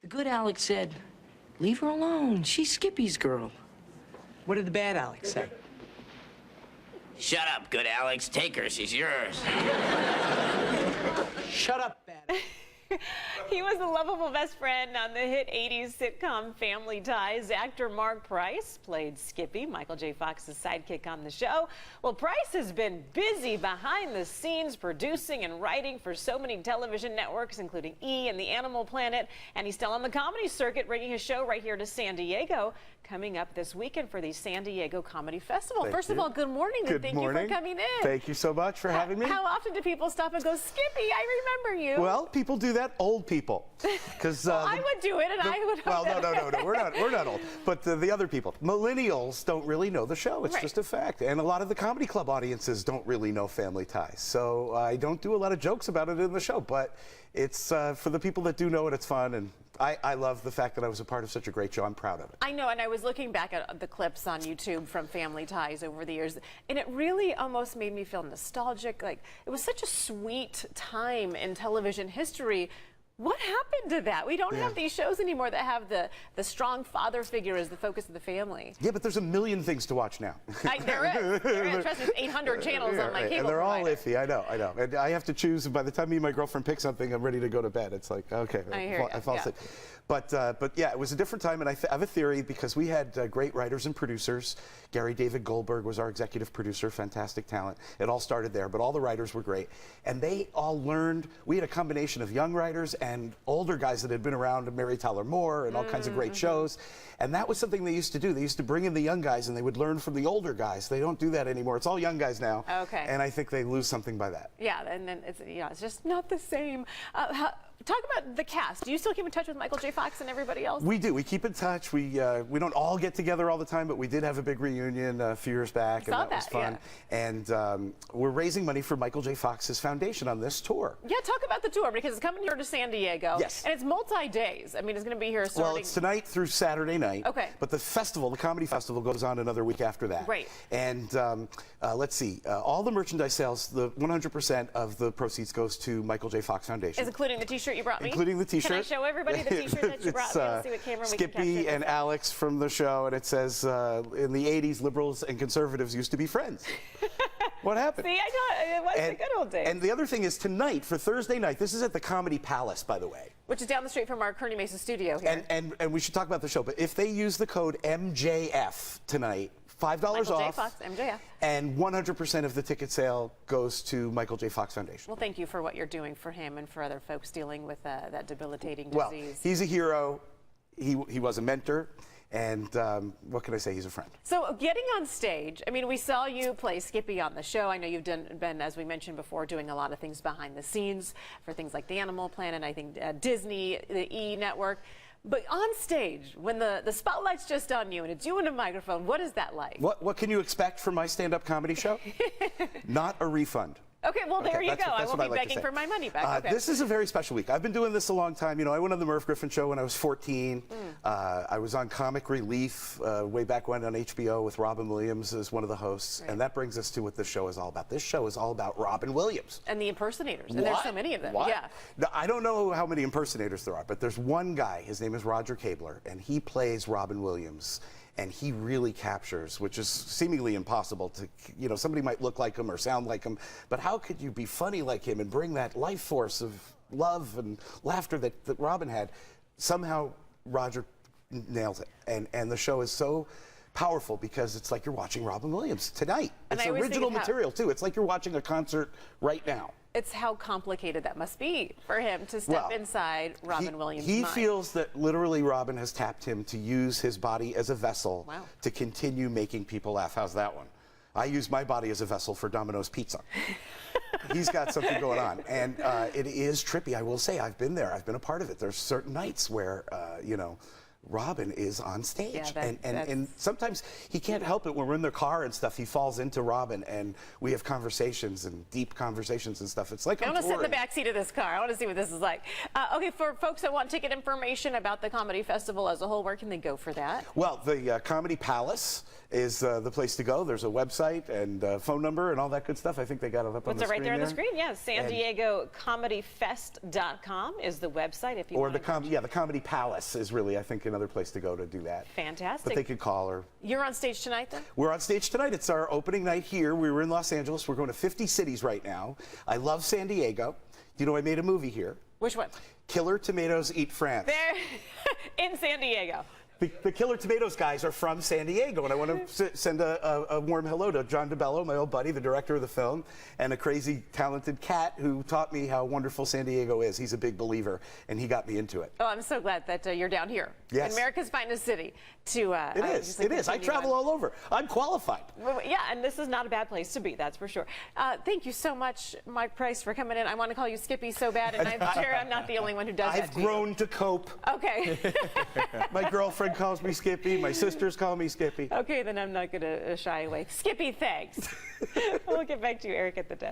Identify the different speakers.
Speaker 1: good Alex said, leave her alone. She's Skippy's girl.
Speaker 2: What did the bad Alex say?
Speaker 3: Shut up, good Alex. Take her. She's yours.
Speaker 2: Shut up, bad.
Speaker 4: He was the lovable best friend on the hit 80s sitcom Family Ties. Actor Marc Price played Skippy, Michael J. Fox's sidekick on the show. Well, Price has been busy behind the scenes producing and writing for so many television networks, including E! and the Animal Planet. And he's still on the comedy circuit, bringing his show right here to San Diego, coming up this weekend for the San Diego Comedy Festival. First of all, good morning and thank you for coming in.
Speaker 5: Thank you so much for having me.
Speaker 4: How often do people stop and go, Skippy, I remember you?
Speaker 5: Well, people do that. Old people, because
Speaker 4: well, I would do it, and I would.
Speaker 5: Well, no, we're not old. But the other people, millennials, don't really know the show. It's just a fact, and a lot of the comedy club audiences don't really know Family Ties. So I don't do a lot of jokes about it in the show, but it's for the people that do know it. It's fun, and I love the fact that I was a part of such a great show. I'm proud of it.
Speaker 4: I know, and I was looking back at the clips on YouTube from Family Ties over the years, and it really almost made me feel nostalgic. Like, it was such a sweet time in television history. What happened to that? We don't have these shows anymore that have the strong father figure as the focus of the family.
Speaker 5: Yeah, but there's a million things to watch now.
Speaker 4: There is. Trust me, there's 800 channels on my cable
Speaker 5: and they're
Speaker 4: provider.
Speaker 5: all iffy. I know. And I have to choose. And by the time me and my girlfriend pick something, I'm ready to go to bed. It's like, okay, I fall asleep. But yeah, it was a different time, and I have a theory because we had great writers and producers. Gary David Goldberg was our executive producer, fantastic talent. It all started there, but all the writers were great. And they all learned, we had a combination of young writers and older guys that had been around, Mary Tyler Moore and all kinds of great shows. And that was something they used to do. They used to bring in the young guys and they would learn from the older guys. They don't do that anymore. It's all young guys now.
Speaker 4: Okay.
Speaker 5: And I think they lose something by that.
Speaker 4: Yeah, and then it's just not the same. Talk about the cast. Do you still keep in touch with Michael J. Fox and everybody else?
Speaker 5: We do. We keep in touch. We don't all get together all the time, but we did have a big reunion a few years back, and that was fun. Yeah. And we're raising money for Michael J. Fox's foundation on this tour.
Speaker 4: Yeah, talk about the tour, because it's coming here to San Diego.
Speaker 5: Yes.
Speaker 4: And it's multi-days. I mean, it's going to be here starting...
Speaker 5: Well, it's tonight through Saturday night.
Speaker 4: Okay.
Speaker 5: But the festival, the comedy festival, goes on another week after that.
Speaker 4: Right.
Speaker 5: And let's see, all the merchandise sales, the 100% of the proceeds goes to Michael J. Fox Foundation.
Speaker 4: Is including the T-shirt you brought me?
Speaker 5: Including the T-shirt.
Speaker 4: Can I show everybody the T-shirt that you brought me? Let's see what camera we can capture.
Speaker 5: Skippy and Alex from the show, and it says, in the 80s, liberals and conservatives used to be friends. What happened?
Speaker 4: See, I know, it was the good old days.
Speaker 5: And the other thing is tonight, for Thursday night, this is at the Comedy Palace, by the way.
Speaker 4: Which is down the street from our Kearney Mesa studio here.
Speaker 5: And we should talk about the show, but if they use the code MJF tonight, $5
Speaker 4: Michael
Speaker 5: off.
Speaker 4: J. Fox, MJF.
Speaker 5: And 100% of the ticket sale goes to Michael J. Fox Foundation.
Speaker 4: Well, thank you for what you're doing for him and for other folks dealing with that debilitating disease.
Speaker 5: Well, he's a hero. He was a mentor. And what can I say? He's a friend.
Speaker 4: So getting on stage, I mean, we saw you play Skippy on the show. I know you've been, as we mentioned before, doing a lot of things behind the scenes for things like the Animal Planet, I think Disney, the E! Network. But on stage, when the spotlight's just on you and it's you and a microphone, what is that like?
Speaker 5: What can you expect from my stand-up comedy show? Not a refund.
Speaker 4: Okay, well, there you go. I won't be begging for my money back. Okay.
Speaker 5: This is a very special week. I've been doing this a long time. You know, I went on the Merv Griffin show when I was 14. I was on Comic Relief way back when on HBO with Robin Williams as one of the hosts. Right. And that brings us to what this show is all about. This show is all about Robin Williams.
Speaker 4: And the impersonators. And there's so many of them.
Speaker 5: What?
Speaker 4: Yeah.
Speaker 5: Now, I don't know how many impersonators there are, but there's one guy. His name is Roger Kabler, and he plays Robin Williams. And he really captures, which is seemingly impossible to, you know, somebody might look like him or sound like him, but how could you be funny like him and bring that life force of love and laughter that Robin had? Somehow Roger nails it. And the show is so powerful because it's like you're watching Robin Williams tonight. It's original material too. It's like you're watching a concert right now.
Speaker 4: It's how complicated that must be for him to step inside Robin Williams'
Speaker 5: mind. He
Speaker 4: mind.
Speaker 5: feels that literally Robin has tapped him to use his body as a vessel to continue making people laugh. How's that one? I use my body as a vessel for Domino's Pizza. He's got something going on. And it is trippy, I will say. I've been there. I've been a part of it. There's certain nights where, you know, Robin is on stage.
Speaker 4: Yeah,
Speaker 5: and sometimes he can't help it when we're in the car and stuff. He falls into Robin, and we have conversations and deep conversations and stuff. It's like
Speaker 4: I want to sit in the back seat of this car. I want to see what this is like. Okay, for folks that want ticket information about the Comedy Festival as a whole, where can they go for that?
Speaker 5: Well, the Comedy Palace is the place to go. There's a website and phone number and all that good stuff. I think they got it up on the screen.
Speaker 4: What's it right there on the screen? Yeah, San Diego ComedyFest.com is the website if you want to.
Speaker 5: The Comedy Palace is really, I think, another place to go to do that.
Speaker 4: Fantastic.
Speaker 5: But they could call her.
Speaker 4: You're on stage tonight, then?
Speaker 5: We're on stage tonight. It's our opening night here. We were in Los Angeles. We're going to 50 cities right now. I love San Diego. Do you know I made a movie here?
Speaker 4: Which one?
Speaker 5: Killer Tomatoes Eat France.
Speaker 4: There, in San Diego.
Speaker 5: The Killer Tomatoes guys are from San Diego, and I want to send a warm hello to John DeBello, my old buddy, the director of the film, and a crazy, talented cat who taught me how wonderful San Diego is. He's a big believer, and he got me into it.
Speaker 4: Oh, I'm so glad that you're down here.
Speaker 5: Yes.
Speaker 4: In America's finest city. To
Speaker 5: It is. I travel all over. I'm qualified.
Speaker 4: Well, yeah, and this is not a bad place to be, that's for sure. Thank you so much, Marc Price, for coming in. I want to call you Skippy so bad, and I'm sure I'm not the only one who does that
Speaker 5: I've grown to cope.
Speaker 4: Okay.
Speaker 5: My girlfriend calls me Skippy. My sisters call me Skippy.
Speaker 4: Okay, then I'm not going to shy away. Skippy, thanks. We'll get back to you, Eric, at the desk.